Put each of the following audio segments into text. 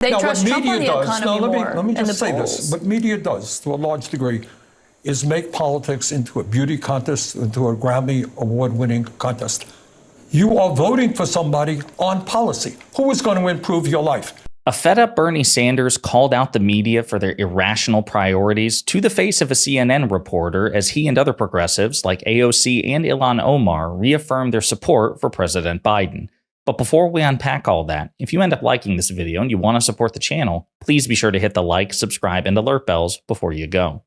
They now, trust what Trump media on the does, economy more let me in just the say polls. this. What media does, to a large degree, is make politics into a beauty contest, into a Grammy award-winning contest. You are voting for somebody on policy. Who is going to improve your life? A fed-up Bernie Sanders called out the media for their irrational priorities to the face of a CNN reporter as he and other progressives like AOC and Ilhan Omar reaffirmed their support for President Biden. But before we unpack all that, if you end up liking this video and you want to support the channel, please be sure to hit the like, subscribe, and alert bells before you go.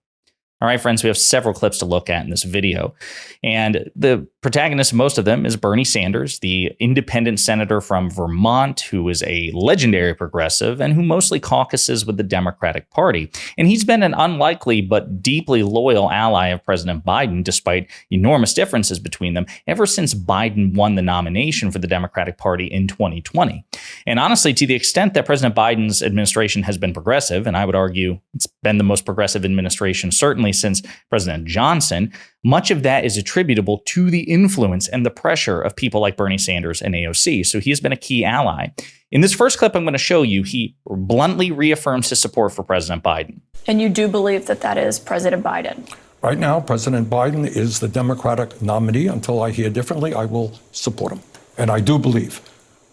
All right, friends, we have several clips to look at in this video. And the protagonist of most of them is Bernie Sanders, the independent senator from Vermont, who is a legendary progressive and who mostly caucuses with the Democratic Party. And he's been an unlikely but deeply loyal ally of President Biden, despite enormous differences between them, ever since Biden won the nomination for the Democratic Party in 2020. And honestly, to the extent that President Biden's administration has been progressive, and I would argue it's been the most progressive administration, certainly since President Johnson, much of that is attributable to the influence and the pressure of people like Bernie Sanders and AOC. So he has been a key ally. In this first clip I'm going to show you, he bluntly reaffirms his support for President Biden. And you do believe that that is President Biden? Right now, President Biden is the Democratic nominee. Until I hear differently, I will support him. And I do believe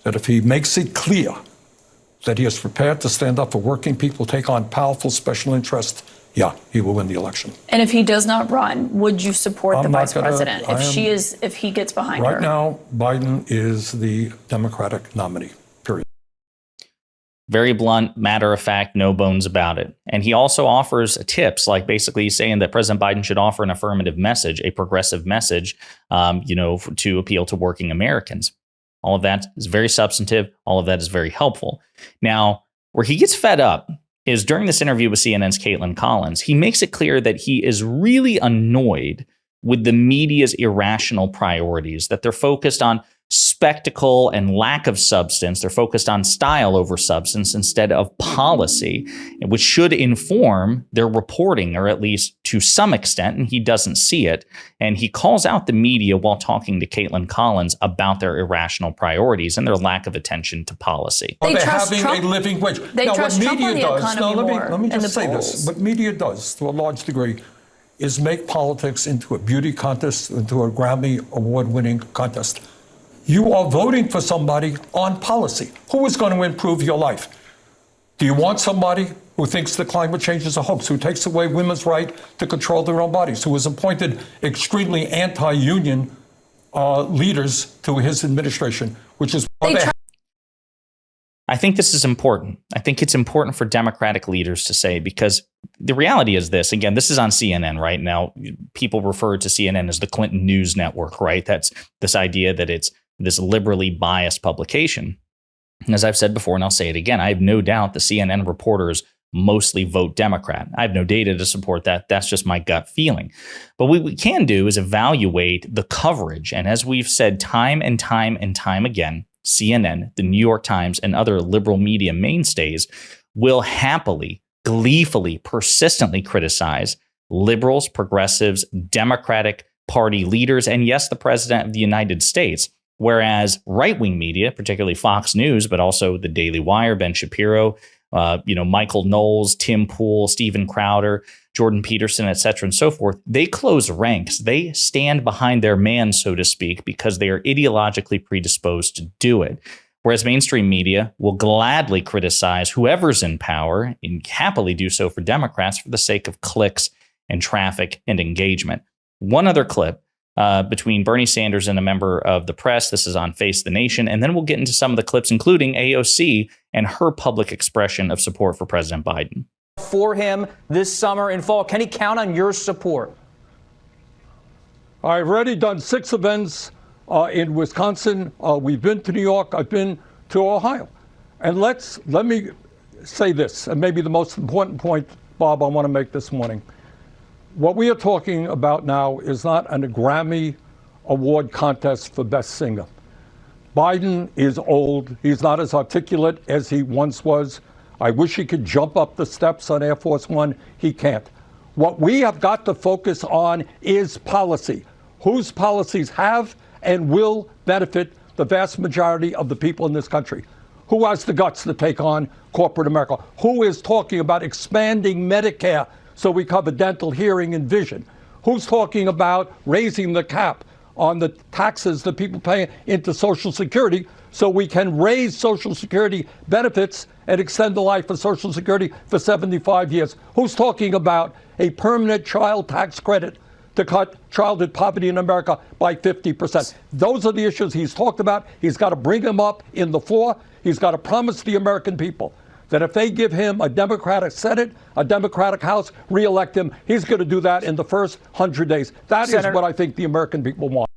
that if he makes it clear that he is prepared to stand up for working people, take on powerful special interests, yeah, he will win the election. And if he does not run, would you support the vice president if he gets behind her? Right now, Biden is the Democratic nominee, period. Very blunt, matter of fact, no bones about it. And he also offers tips, like basically saying that President Biden should offer an affirmative message, a progressive message, to appeal to working Americans. All of that is very substantive. All of that is very helpful. Now, where he gets fed up is during this interview with CNN's Kaitlan Collins, he makes it clear that he is really annoyed with the media's irrational priorities, that they're focused on spectacle and lack of substance. They're focused on style over substance instead of policy, which should inform their reporting, or at least to some extent, and he doesn't see it. And he calls out the media while talking to Kaitlan Collins about their irrational priorities and their lack of attention to policy. They They're trust having Trump. a living wage. They now, trust what Trump media on the does, economy now, more let me in the just say polls. this. What media does, to a large degree, is make politics into a beauty contest, into a Grammy award-winning contest. You are voting for somebody on policy. Who is going to improve your life? Do you want somebody who thinks that climate change is a hoax, who takes away women's right to control their own bodies, who has appointed extremely anti-union leaders to his administration, which is why they I think this is important. I think it's important for Democratic leaders to say, because the reality is this. Again, this is on CNN right now. People refer to CNN as the Clinton News Network, right? That's this idea that it's this liberally biased publication. And as I've said before, and I'll say it again, I have no doubt the CNN reporters mostly vote Democrat. I have no data to support that. That's just my gut feeling. But what we can do is evaluate the coverage. And as we've said time and time and time again, CNN, the New York Times, and other liberal media mainstays will happily, gleefully, persistently criticize liberals, progressives, Democratic Party leaders, and yes, the President of the United States. Whereas right-wing media, particularly Fox News, but also the Daily Wire, Ben Shapiro, Michael Knowles, Tim Pool, Steven Crowder, Jordan Peterson, et cetera, and so forth, they close ranks. They stand behind their man, so to speak, because they are ideologically predisposed to do it. Whereas mainstream media will gladly criticize whoever's in power and happily do so for Democrats for the sake of clicks and traffic and engagement. One other clip between Bernie Sanders and a member of the press. This is on Face the Nation. And then we'll get into some of the clips, including AOC and her public expression of support for President Biden. For him this summer and fall, can he count on your support? I've already done 6 events in Wisconsin. We've been to New York. I've been to Ohio. And let me say this, and maybe the most important point, Bob, I want to make this morning. What we are talking about now is not a Grammy Award contest for Best Singer. Biden is old. He's not as articulate as he once was. I wish he could jump up the steps on Air Force One. He can't. What we have got to focus on is policy. Whose policies have and will benefit the vast majority of the people in this country. Who has the guts to take on corporate America? Who is talking about expanding Medicare so we cover dental, hearing, and vision? Who's talking about raising the cap on the taxes that people pay into Social Security so we can raise Social Security benefits and extend the life of Social Security for 75 years? Who's talking about a permanent child tax credit to cut childhood poverty in America by 50%? Those are the issues he's talked about. He's got to bring them up in the floor. He's got to promise the American people that if they give him a Democratic Senate, a Democratic House, re-elect him, he's going to do that in the first 100 days. That is what I think the American people want.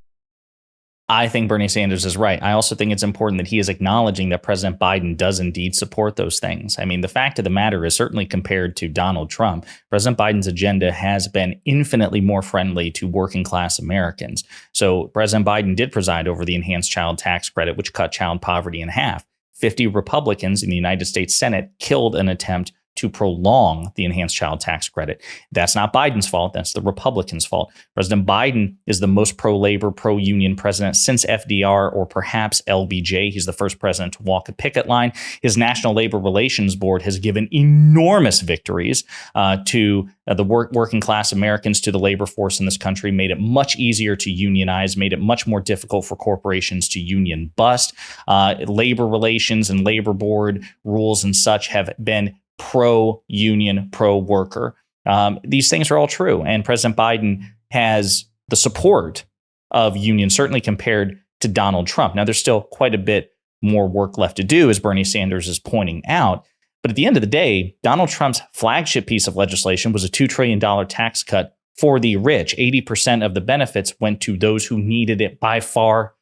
I think Bernie Sanders is right. I also think it's important that he is acknowledging that President Biden does indeed support those things. I mean, the fact of the matter is, certainly compared to Donald Trump, President Biden's agenda has been infinitely more friendly to working class Americans. So President Biden did preside over the enhanced child tax credit, which cut child poverty in half. 50 Republicans in the United States Senate killed an attempt to prolong the enhanced child tax credit. That's not Biden's fault. That's the Republicans' fault. President Biden is the most pro-labor, pro-union president since FDR or perhaps LBJ. He's the first president to walk a picket line. His National Labor Relations Board has given enormous victories to the working class Americans, to the labor force in this country, made it much easier to unionize, made it much more difficult for corporations to union bust. Labor relations and labor board rules and such have been pro-union, pro-worker. These things are all true. And President Biden has the support of unions, certainly compared to Donald Trump. Now, there's still quite a bit more work left to do, as Bernie Sanders is pointing out. But at the end of the day, Donald Trump's flagship piece of legislation was a $2 trillion tax cut for the rich. 80% of the benefits went to those who needed it by far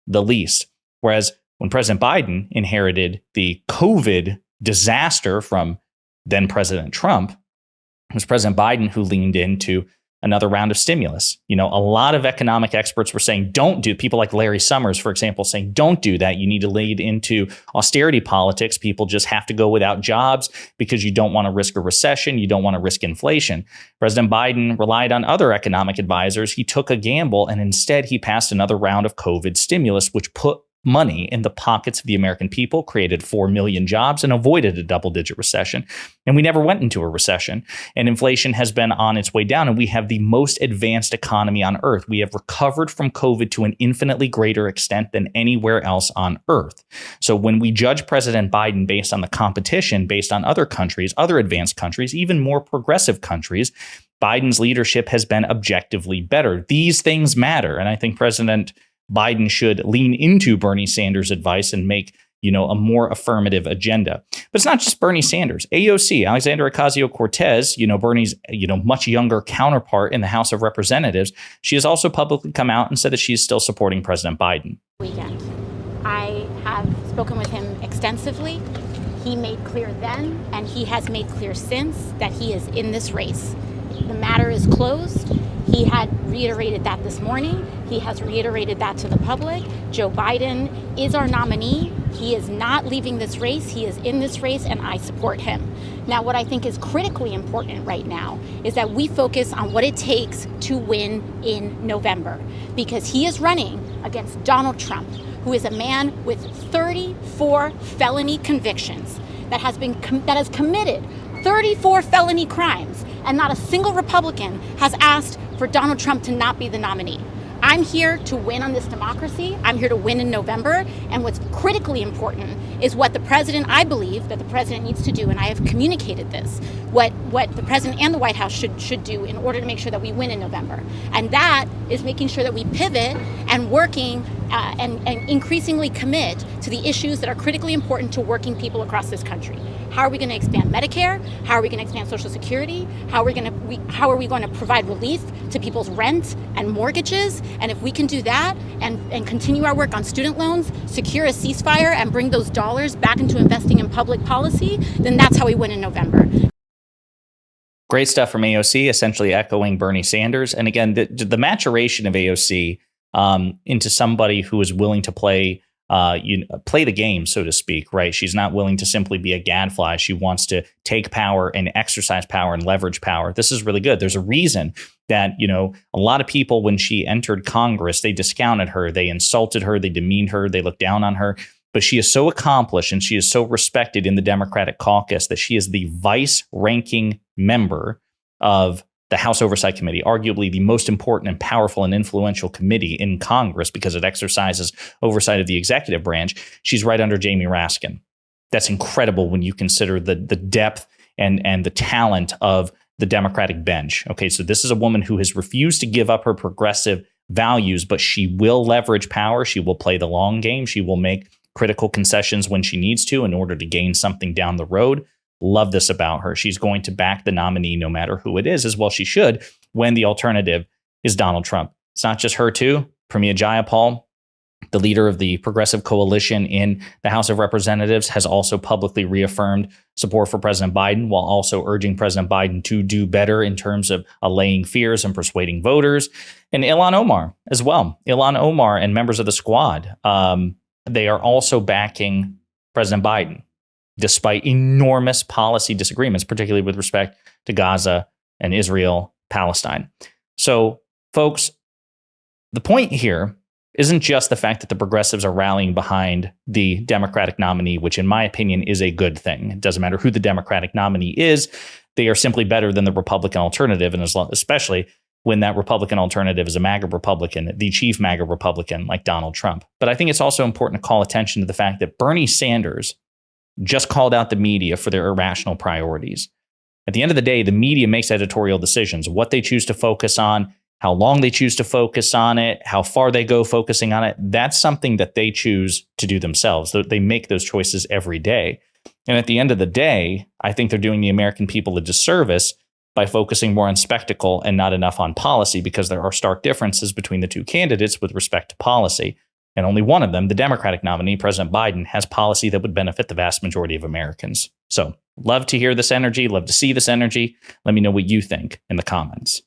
the least. Whereas when President Biden inherited the COVID disaster from then President Trump, it was President Biden who leaned into another round of stimulus. You know, a lot of economic experts were saying, don't do, people like Larry Summers, for example, saying, don't do that. You need to lead into austerity politics. People just have to go without jobs because you don't want to risk a recession. You don't want to risk inflation. President Biden relied on other economic advisors. He took a gamble, and instead he passed another round of COVID stimulus, which put money in the pockets of the American people, created 4 million jobs, and avoided a double-digit recession. And we never went into a recession. And inflation has been on its way down, and we have the most advanced economy on Earth. We have recovered from COVID to an infinitely greater extent than anywhere else on Earth. So when we judge President Biden based on the competition, based on other countries, other advanced countries, even more progressive countries, Biden's leadership has been objectively better. These things matter. And I think President Biden should lean into Bernie Sanders' advice and make, a more affirmative agenda. But it's not just Bernie Sanders. AOC, Alexandria Ocasio-Cortez, Bernie's, much younger counterpart in the House of Representatives, she has also publicly come out and said that she is still supporting President Biden. Weekend. I have spoken with him extensively. He made clear then, and he has made clear since, that he is in this race. The matter is closed. He had reiterated that this morning. He has reiterated that to the public. Joe Biden is our nominee. He is not leaving this race. He is in this race, and I support him. Now, what I think is critically important right now is that we focus on what it takes to win in November, because he is running against Donald Trump, who is a man with 34 felony convictions that has committed 34 felony crimes, and not a single Republican has asked for Donald Trump to not be the nominee. I'm here to win on this democracy. I'm here to win in November. And what's critically important is what I believe that the president needs to do, and I have communicated this, what the president and the White House should do in order to make sure that we win in November. And that is making sure that we pivot and working and increasingly commit to the issues that are critically important to working people across this country. How are we going to expand Medicare? How are we going to expand Social Security? How are we going to provide relief to people's rent and mortgages? And if we can do that and continue our work on student loans, secure a ceasefire, and bring those dollars back into investing in public policy, then that's how we win in November. Great stuff from AOC, essentially echoing Bernie Sanders. And again, the maturation of AOC into somebody who is willing to play the game, so to speak, right? She's not willing to simply be a gadfly. She wants to take power and exercise power and leverage power. This is really good. There's a reason that, a lot of people, when she entered Congress, they discounted her, they insulted her, they demeaned her, they looked down on her. but she is so accomplished and she is so respected in the Democratic caucus that she is the vice-ranking member of the House Oversight Committee, arguably the most important and powerful and influential committee in Congress because it exercises oversight of the executive branch. She's right under Jamie Raskin. That's incredible when you consider the depth and the talent of the Democratic bench. Okay, so this is a woman who has refused to give up her progressive values, but she will leverage power. She will play the long game. She will make critical concessions when she needs to in order to gain something down the road. Love this about her. She's going to back the nominee no matter who it is, as well she should, when the alternative is Donald Trump. It's not just her too. Pramila Jayapal, the leader of the Progressive Coalition in the House of Representatives, has also publicly reaffirmed support for President Biden while also urging President Biden to do better in terms of allaying fears and persuading voters. And Ilhan Omar as well. Ilhan Omar and members of the squad, they are also backing President Biden, despite enormous policy disagreements, particularly with respect to Gaza and Israel, Palestine. So, folks, the point here isn't just the fact that the progressives are rallying behind the Democratic nominee, which in my opinion is a good thing. It doesn't matter who the Democratic nominee is. They are simply better than the Republican alternative, and especially when that Republican alternative is a MAGA Republican, the chief MAGA Republican like Donald Trump. But I think it's also important to call attention to the fact that Bernie Sanders just called out the media for their irrational priorities. At the end of the day, the media makes editorial decisions, what they choose to focus on, how long they choose to focus on it, how far they go focusing on it. That's something that they choose to do themselves. They make those choices every day. And at the end of the day, I think they're doing the American people a disservice by focusing more on spectacle and not enough on policy, because there are stark differences between the two candidates with respect to policy. And only one of them, the Democratic nominee, President Biden, has policy that would benefit the vast majority of Americans. So love to hear this energy, love to see this energy. Let me know what you think in the comments.